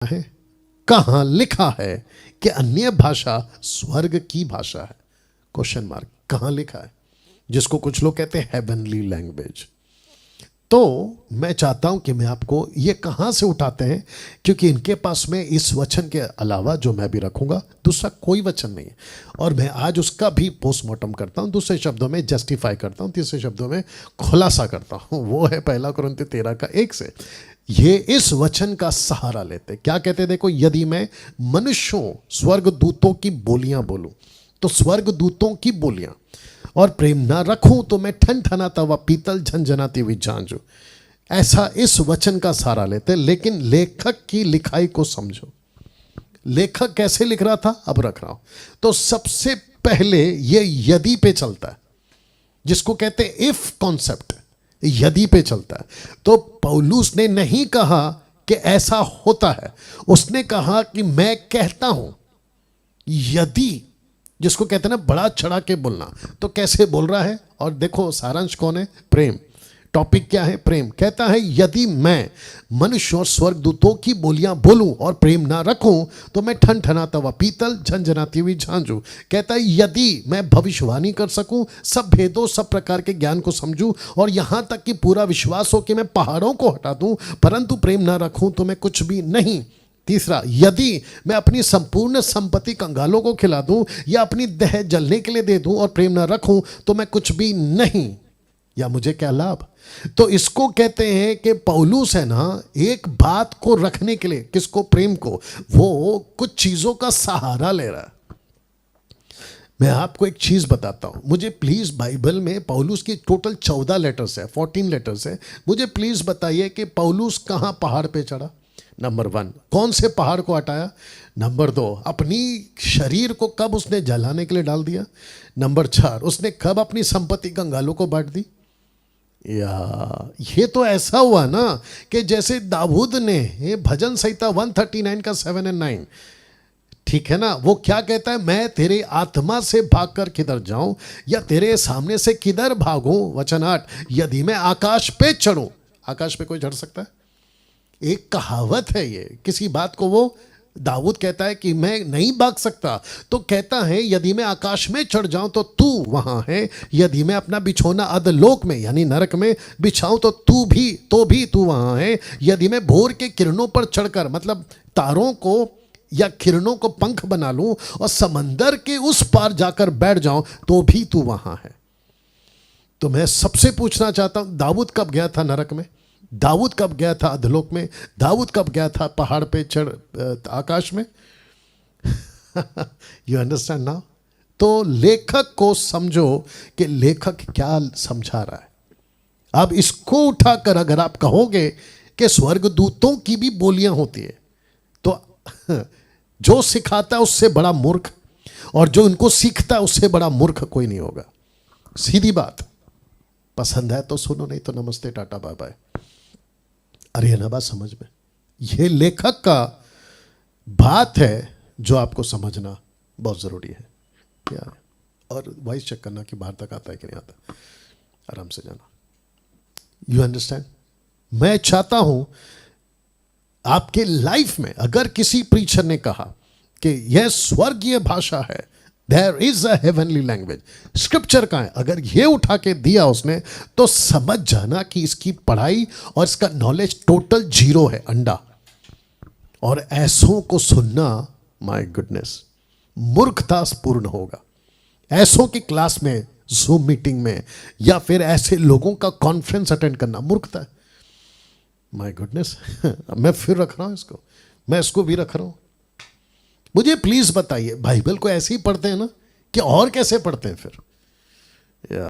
है, कहां लिखा है कि अन्य भाषा स्वर्ग की भाषा है? Question mark. कहां लिखा है? जिसको कुछ लोग कहते हैं हेवनली लैंग्वेज। तो मैं चाहता हूं कि मैं आपको ये कहां से उठाते हैं, क्योंकि इनके पास में इस वचन के अलावा जो मैं भी रखूंगा दूसरा कोई वचन नहीं है, और मैं आज उसका भी पोस्टमार्टम करता हूं, दूसरे शब्दों में जस्टिफाई करता हूं, तीसरे शब्दों में खुलासा करता हूं। वो है 1 कुरिन्थी 13:1 से। ये इस वचन का सहारा लेते क्या कहते? देखो, यदि मैं मनुष्यों स्वर्गदूतों की बोलियां बोलूं, तो स्वर्गदूतों की बोलियां और प्रेम ना रखूं तो मैं ठनठनाता हुआ पीतल झंझनाती हुई झांझू। ऐसा इस वचन का सहारा लेते। लेकिन लेखक की लिखाई को समझो। लेखक कैसे लिख रहा था अब रख रहा हूं। तो सबसे पहले ये यदि पे चलता है, जिसको कहते हैं इफ कॉन्सेप्ट, यदि पे चलता है। तो पौलुस ने नहीं कहा कि ऐसा होता है, उसने कहा कि मैं कहता हूं यदि, जिसको कहते हैं ना बड़ा चढ़ा के बोलना। तो कैसे बोल रहा है? और देखो सारांश कौन है? प्रेम। टॉपिक क्या है? प्रेम। कहता है यदि मैं मनुष्य और स्वर्गदूतों की बोलियां बोलूं और प्रेम ना रखूं तो मैं ठनठनाता हुआ पीतल झंझनाती हुई झांझू। कहता है यदि मैं भविष्यवाणी कर सकूं, सब भेदों सब प्रकार के ज्ञान को समझूं, और यहां तक कि पूरा विश्वास हो कि मैं पहाड़ों को हटा दूं, परंतु प्रेम ना रखूं तो मैं कुछ भी नहीं। तीसरा, यदि मैं अपनी संपूर्ण संपत्ति कंगालों को खिला दूं या अपनी देह जलने के लिए दे दूं और प्रेम ना रखूं तो मैं कुछ भी नहीं, या मुझे क्या लाभ? तो इसको कहते हैं कि पौलुस है ना, एक बात को रखने के लिए, किसको? प्रेम को, वो कुछ चीजों का सहारा ले रहा है। मैं आपको एक चीज बताता हूं। मुझे प्लीज बाइबल में पौलुस की टोटल 14 लेटर्स है, 14 लेटर्स है। मुझे प्लीज बताइए कि पौलुस कहां पहाड़ पे चढ़ा? नंबर 1, कौन से पहाड़ को हटाया? नंबर 2, अपनी शरीर को कब उसने जलाने के लिए डाल दिया? नंबर 4, उसने कब अपनी संपत्ति कंगालों को बांट दी? या ये तो ऐसा हुआ ना कि जैसे दाऊद ने भजन संहिता 139 का 7 और 9, ठीक है ना, वो क्या कहता है? मैं तेरे आत्मा से भागकर किधर जाऊं या तेरे सामने से किधर भागूं? वचन 8, यदि मैं आकाश पे चढ़ूं। आकाश पे कोई चढ़ सकता है? एक कहावत है ये, किसी बात को वो दाऊद कहता है कि मैं नहीं भाग सकता, तो कहता है यदि मैं आकाश में चढ़ जाऊं तो तू वहां है, यदि मैं अपना बिछौना अधलोक में यानी नरक में बिछाऊं तो भी तू वहां है, यदि मैं भोर के किरणों पर चढ़कर, मतलब तारों को या किरणों को पंख बना लूं और समंदर के उस पार जाकर बैठ जाऊं तो भी तू वहां है। तो मैं सबसे पूछना चाहता हूं, दाऊद कब गया था नरक में? दाऊद कब गया था अधलोक में? दाऊद कब गया था पहाड़ पे चढ़ आकाश में? You understand now? तो लेखक को समझो कि लेखक क्या समझा रहा है। अब इसको उठाकर अगर आप कहोगे कि स्वर्गदूतों की भी बोलियां होती है, तो जो सिखाता है उससे बड़ा मूर्ख, और जो इनको सीखता है उससे बड़ा मूर्ख कोई नहीं होगा। सीधी बात। पसंद है तो सुनो, नहीं तो नमस्ते टाटा बाय बाय। अरे ना बात समझ में, ये लेखक का बात है जो आपको समझना बहुत जरूरी है। क्या है? और वॉइस चेक करना कि बाहर तक आता है कि नहीं आता। आराम से जाना। You understand? मैं चाहता हूं आपके लाइफ में अगर किसी प्रीचर ने कहा कि यह स्वर्गीय भाषा है, there is a heavenly language, scripture का है, अगर ये उठा के दिया उसने, तो समझ जाना कि इसकी पढ़ाई और इसका नॉलेज टोटल जीरो है, अंडा। और ऐसों को सुनना, माय गुडनेस, मूर्खतापूर्ण होगा। ऐसों की क्लास में, जूम मीटिंग में, या फिर ऐसे लोगों का कॉन्फ्रेंस अटेंड करना मूर्खता है। My goodness. मैं फिर रख रहा हूं इसको, मैं इसको भी रख रहा हूं। मुझे प्लीज बताइए, बाइबल को ऐसे ही पढ़ते हैं ना, कि और कैसे पढ़ते हैं फिर?